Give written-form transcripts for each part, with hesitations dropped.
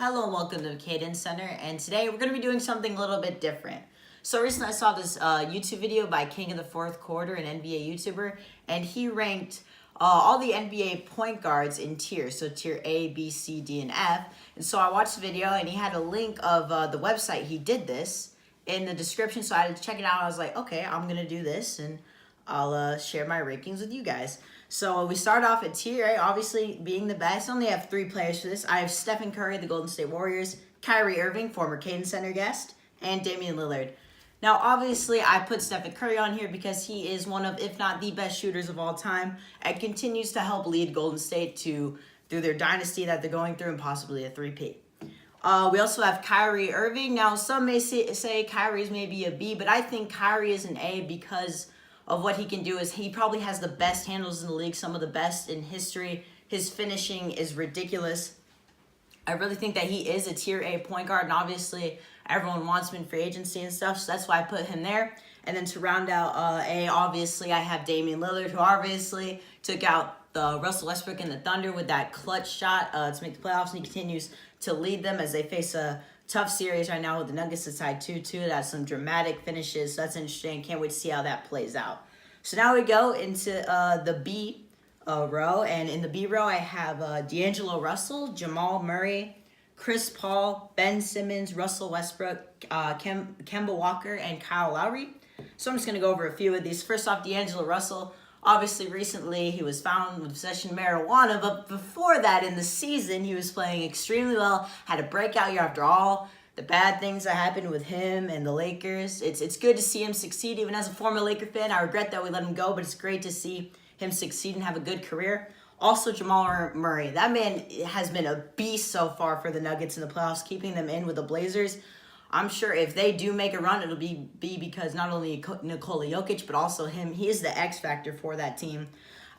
Hello and welcome to CadenCenter, and today we're going to be doing something a little bit different. So recently I saw this YouTube video by King of the Fourth Quarter, an NBA YouTuber, and he ranked all the NBA point guards in tiers, so tier A, B, C, D, and F. And so I watched the video, and he had a link of the website he did this in the description, so I had to check it out. I was like, okay, I'm going to do this, and I'll share my rankings with you guys. So we start off at tier A, obviously being the best. I only have 3 players for this. I have Stephen Curry, the Golden State Warriors, Kyrie Irving, former CadenCenter guest, and Damian Lillard. Now, obviously, I put Stephen Curry on here because he is one of, if not the best shooters of all time, and continues to help lead Golden State through their dynasty that they're going through and possibly a three-peat. We also have Kyrie Irving. Now, some may say Kyrie's maybe a B, but I think Kyrie is an A because of what he can do. Is he probably has the best handles in the league, some of the best in history. His finishing is ridiculous. I really think that he is a tier A point guard, and obviously everyone wants him in free agency and stuff, so that's why I put him there. And then to round out A, obviously I have Damian Lillard, who obviously took out the Russell Westbrook and the Thunder with that clutch shot to make the playoffs, and he continues to lead them as they face a tough series right now with the Nuggets aside 2-2. That's some dramatic finishes, so that's interesting. Can't wait to see how that plays out. So now we go into the B row, and in the B row I have D'Angelo Russell, Jamal Murray, Chris Paul, Ben Simmons, Russell Westbrook, Kemba Walker, and Kyle Lowry. So I'm just going to go over a few of these. First off, D'Angelo Russell. Obviously, recently he was found with possession of marijuana, but before that in the season, he was playing extremely well, had a breakout year after all the bad things that happened with him and the Lakers. It's good to see him succeed. Even as a former Laker fan, I regret that we let him go, but it's great to see him succeed and have a good career. Also, Jamal Murray. That man has been a beast so far for the Nuggets in the playoffs, keeping them in with the Blazers. I'm sure if they do make a run, it'll be because not only Nikola Jokic, but also him. He is the X factor for that team.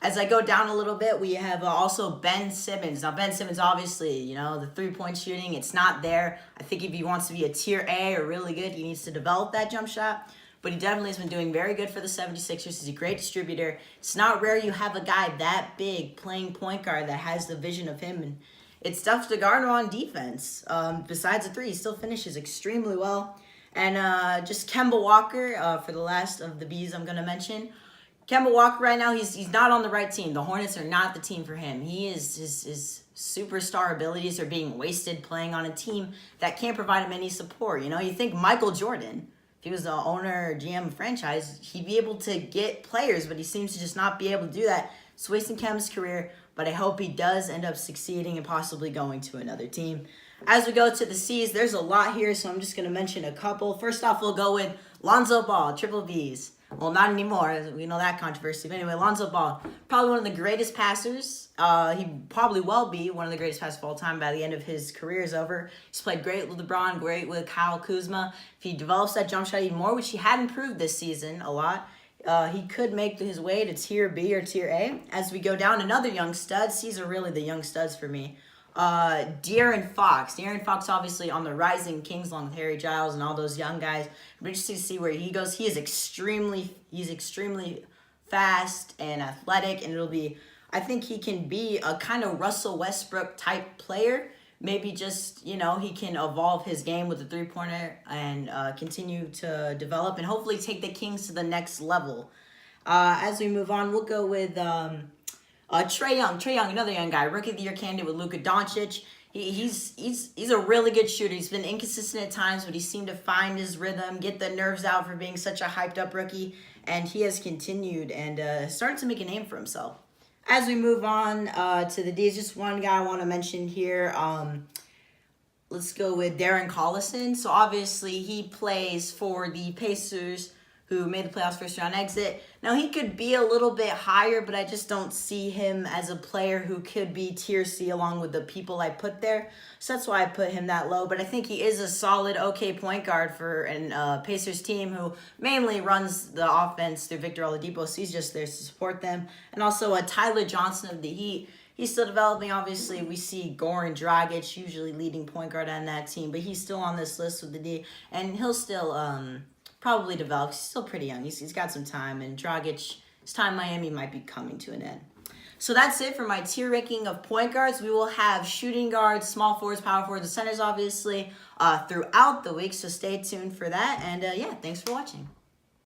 As I go down a little bit, we have also Ben Simmons. Now, Ben Simmons, obviously, the three-point shooting, it's not there. I think if he wants to be a tier A or really good, he needs to develop that jump shot. But he definitely has been doing very good for the 76ers. He's a great distributor. It's not rare you have a guy that big playing point guard that has the vision of him, and it's tough to guard on defense. Besides the three, he still finishes extremely well. And just Kemba Walker, for the last of the Bs I'm going to mention. Kemba Walker right now, he's not on the right team. The Hornets are not the team for him. His superstar abilities are being wasted playing on a team that can't provide him any support. You think Michael Jordan, if he was the owner or GM of a franchise, he'd be able to get players, but he seems to just not be able to do that. It's wasting Kemba's career, but I hope he does end up succeeding and possibly going to another team. As we go to the C's, there's a lot here, so I'm just going to mention a couple. First off, we'll go with Lonzo Ball, triple Bs. Well, not anymore. We know that controversy. But anyway, Lonzo Ball, probably one of the greatest passers. He probably will be one of the greatest passers of all time by the end of his career is over. He's played great with LeBron, great with Kyle Kuzma. If he develops that jump shot even more, which he had improved this season a lot, he could make his way to tier B or tier A. As we go down, another young stud. These are really the young studs for me. De'Aaron Fox. De'Aaron Fox obviously on the rising Kings along with Harry Giles and all those young guys. I'm interested to see where he goes. He's extremely fast and athletic, and I think he can be a kind of Russell Westbrook type player. Maybe just, he can evolve his game with the three-pointer and continue to develop and hopefully take the Kings to the next level. As we move on, we'll go with Trae Young, another young guy, Rookie of the Year candidate with Luka Doncic. He's a really good shooter. He's been inconsistent at times, but he seemed to find his rhythm, get the nerves out for being such a hyped-up rookie, and he has continued and started to make a name for himself. As we move on to the D's, just one guy I want to mention here. Let's go with Darren Collison. So obviously he plays for the Pacers, who made the playoffs first round exit. Now, he could be a little bit higher, but I just don't see him as a player who could be tier C along with the people I put there. So that's why I put him that low. But I think he is a solid, okay point guard for an Pacers team who mainly runs the offense through Victor Oladipo, so he's just there to support them. And also Tyler Johnson of the Heat. He's still developing. Obviously, we see Goran Dragic usually leading point guard on that team, but he's still on this list with the D, and he'll still probably develop. He's still pretty young. He's got some time, and Dragic, his time in Miami might be coming to an end. So that's it for my tier ranking of point guards. We will have shooting guards, small forwards, power forwards, and centers, obviously, throughout the week. So stay tuned for that. And yeah, thanks for watching.